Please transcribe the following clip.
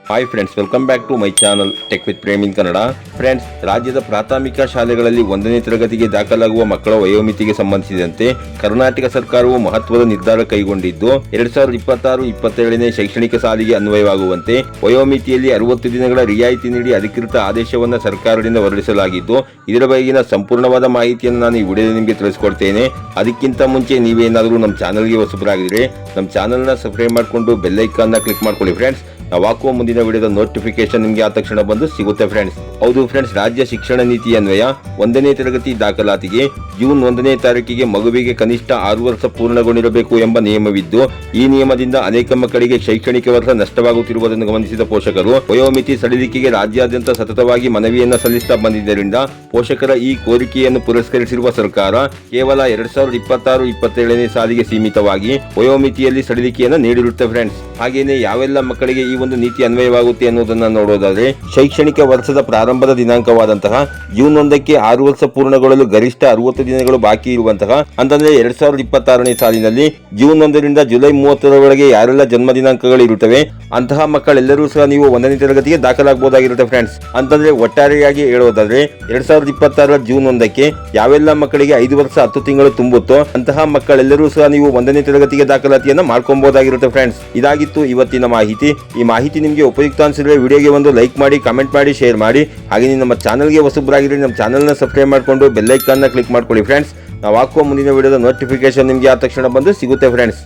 Hi friends, welcome back to my channel tech with Prem in Kannada. Friends, ರಾಜ್ಯದ ಪ್ರಾಥಮಿಕ ಶಾಲೆಗಳಲ್ಲಿ 1ನೇ ತರಗತಿಗೆ ದಾಖಲಾಗುವ ಮಕ್ಕಳ ವಯೋಮಿತಿಗೆ ಸಂಬಂಧಿಸಿದಂತೆ ಕರ್ನಾಟಕ ಸರ್ಕಾರವು ಮಹತ್ವದ ನಿರ್ಧಾರ ಕೈಗೊಂಡಿದ್ದು 2026-27ನೇ ಶೈಕ್ಷಣಿಕ ಸಾಲಿಗೆ ಅನ್ವಯವಾಗುವಂತೆ ವಯೋಮಿತಿಯಲ್ಲಿ 60 ದಿನಗಳ ರಿಯಾಯಿತಿ ನೀಡಿ ಅಧಿಕೃತ ಆದೇಶವನ್ನು ಸರ್ಕಾರದಿಂದ ಹೊರಡಿಸಲಾಗಿದ್ದು, ಇದರ ಬಗೆಗಿನ ಸಂಪೂರ್ಣವಾದ ಮಾಹಿತಿಯನ್ನು ನಾನು ಈ ವಿಡಿಯೋದಲ್ಲಿ ನಿಮಗೆ ತಿಳಿಸ್ಕೊಡ್ತೇನೆ. ಅದಕ್ಕಿಂತ ಮುಂಚೆ ನೀವೇನಾದರೂ ನಮ್ಮ ಚಾನಲ್ಗೆ ಹೊಸಬರಾಗಿದ್ರೆ ನಮ್ಮ ಚಾನಲ್ನ ಸಬ್ಸ್ಕ್ರೈಬ್ ಮಾಡಿಕೊಂಡು ಬೆಲ್ ಐಕಾನ್ನ ಕ್ಲಿಕ್ ಮಾಡ್ಕೊಳ್ಳಿ ಫ್ರೆಂಡ್ಸ್. ನಾವು ಹಾಕುವ ಮುಂದಿನ ವಿಡಿಯೋದ ನೋಟಿಫಿಕೇಶನ್ ನಿಮಗೆ ಆ ತಕ್ಷಣ ಬಂದು ಸಿಗುತ್ತೆ ಫ್ರೆಂಡ್ಸ್. ಹೌದು ಫ್ರೆಂಡ್ಸ್, ರಾಜ್ಯ ಶಿಕ್ಷಣ ನೀತಿ ಅನ್ವಯ 1ನೇ ತರಗತಿ ದಾಖಲಾತಿಗೆ ಜೂನ್ 1ನೇ ತಾರೀಕಿಗೆ ಮಗುವಿಗೆ ಕನಿಷ್ಠ 6 ವರ್ಷ ಪೂರ್ಣಗೊಂಡಿರಬೇಕು ಎಂಬ ನಿಯಮವಿದ್ದು, ಈ ನಿಯಮದಿಂದ ಅನೇಕ ಮಕ್ಕಳಿಗೆ ಶೈಕ್ಷಣಿಕ ವರ್ಷ ನಷ್ಟವಾಗುತ್ತಿರುವುದನ್ನು ಗಮನಿಸಿದ ಪೋಷಕರು ವಯೋಮಿತಿ ಸಡಿಲಿಕೆಗೆ ರಾಜ್ಯಾದ್ಯಂತ ಸತತವಾಗಿ ಮನವಿಯನ್ನು ಸಲ್ಲಿಸುತ್ತಾ ಬಂದಿದ್ದರಿಂದ ಪೋಷಕರ ಈ ಕೋರಿಕೆಯನ್ನು ಪುರಸ್ಕರಿಸಿರುವ ಸರ್ಕಾರ ಕೇವಲ 2026-27ನೇ ಸಾಲಿಗೆ ಸೀಮಿತವಾಗಿ ವಯೋಮಿತಿಯಲ್ಲಿ ಸಡಿಲಿಕೆಯನ್ನು ನೀಡಿರುತ್ತೆ ಫ್ರೆಂಡ್ಸ್. ಹಾಗೇನೆ ಯಾವೆಲ್ಲ ಮಕ್ಕಳಿಗೆ ಈ ಒಂದು ನೀತಿ ಅನ್ವಯವಾಗುತ್ತೆ ಅನ್ನೋದನ್ನ ನೋಡೋದಾದ್ರೆ, ಶೈಕ್ಷಣಿಕ ವರ್ಷದ ಪ್ರಾರಂಭದ ದಿನಾಂಕವಾದಂತಹ ಜೂನ್ 1ಕ್ಕೆ 6 ವರ್ಷ ಪೂರ್ಣಗೊಳ್ಳಲು ಗರಿಷ್ಠ 60 ದಿನಗಳು ಬಾಕಿ ಇರುವಂತಹ, ಅಂತಂದ್ರೆ 2026ನೇ ಸಾಲಿನಲ್ಲಿ ಜೂನ್ 1ರಿಂದ ಜುಲೈ 30ರವರೆಗೆ ಯಾರೆಲ್ಲ ಜನ್ಮ ದಿನಾಂಕಗಳು ಇರುತ್ತವೆ ಅಂತಹ ಮಕ್ಕಳೆಲ್ಲರೂ ಸಹ ನೀವು 1ನೇ ತರಗತಿಗೆ ದಾಖಲಾಗಬಹುದಾಗಿರುತ್ತೆ ಫ್ರೆಂಡ್ಸ್. ಅಂತಂದ್ರೆ ಒಟ್ಟಾರೆಯಾಗಿ ಹೇಳೋದಾದ್ರೆ 2026ರ ಜೂನ್ 1ಕ್ಕೆ ಯಾವೆಲ್ಲ ಮಕ್ಕಳಿಗೆ 5 ವರ್ಷ 10 ತಿಂಗಳು ತುಂಬುತ್ತೋ ಅಂತಹ ಮಕ್ಕಳೆಲ್ಲರೂ ಸಹ ನೀವು 1ನೇ ತರಗತಿಗೆ ದಾಖಲಾತಿಯನ್ನ ಮಾಡ್ಕೊಬಹುದಾಗಿರುತ್ತೆ ಫ್ರೆಂಡ್ಸ್. ಇದಾಗಿತ್ತು ಇವತ್ತಿನ ಮಾಹಿತಿ. ಈ ಮಾಹಿತಿ ನಿಮಗೆ ಉಪಯುಕ್ತ ಅನಿಸಿದ್ರೆ ವಿಡಿಯೋಗೆ ಒಂದು ಲೈಕ್ ಮಾಡಿ, ಕಮೆಂಟ್ ಮಾಡಿ, ಶೇರ್ ಮಾಡಿ. ಹಾಗೆ ನಮ್ಮ ಚಾನಲ್ಗೆ ಹೊಸಬರಾಗಿದ್ರೆ ನಮ್ಮ ಚಾನಲ್ನ ಸಬ್ಸ್ಕ್ರೈಬ್ ಮಾಡಿಕೊಂಡು ಬೆಲ್ ಐಕಾನ್ನ ಕ್ಲಿಕ್ ಮಾಡ್ಕೊಳ್ಳಿ ಫ್ರೆಂಡ್ಸ್. ನಾವು ಹಾಕುವ ಮುಂದಿನ ವಿಡಿಯೋದ ನೋಟಿಫಿಕೇಶನ್ ನಿಮಗೆ ಆ ತಕ್ಷಣ ಬಂದು ಸಿಗುತ್ತೆ ಫ್ರೆಂಡ್ಸ್.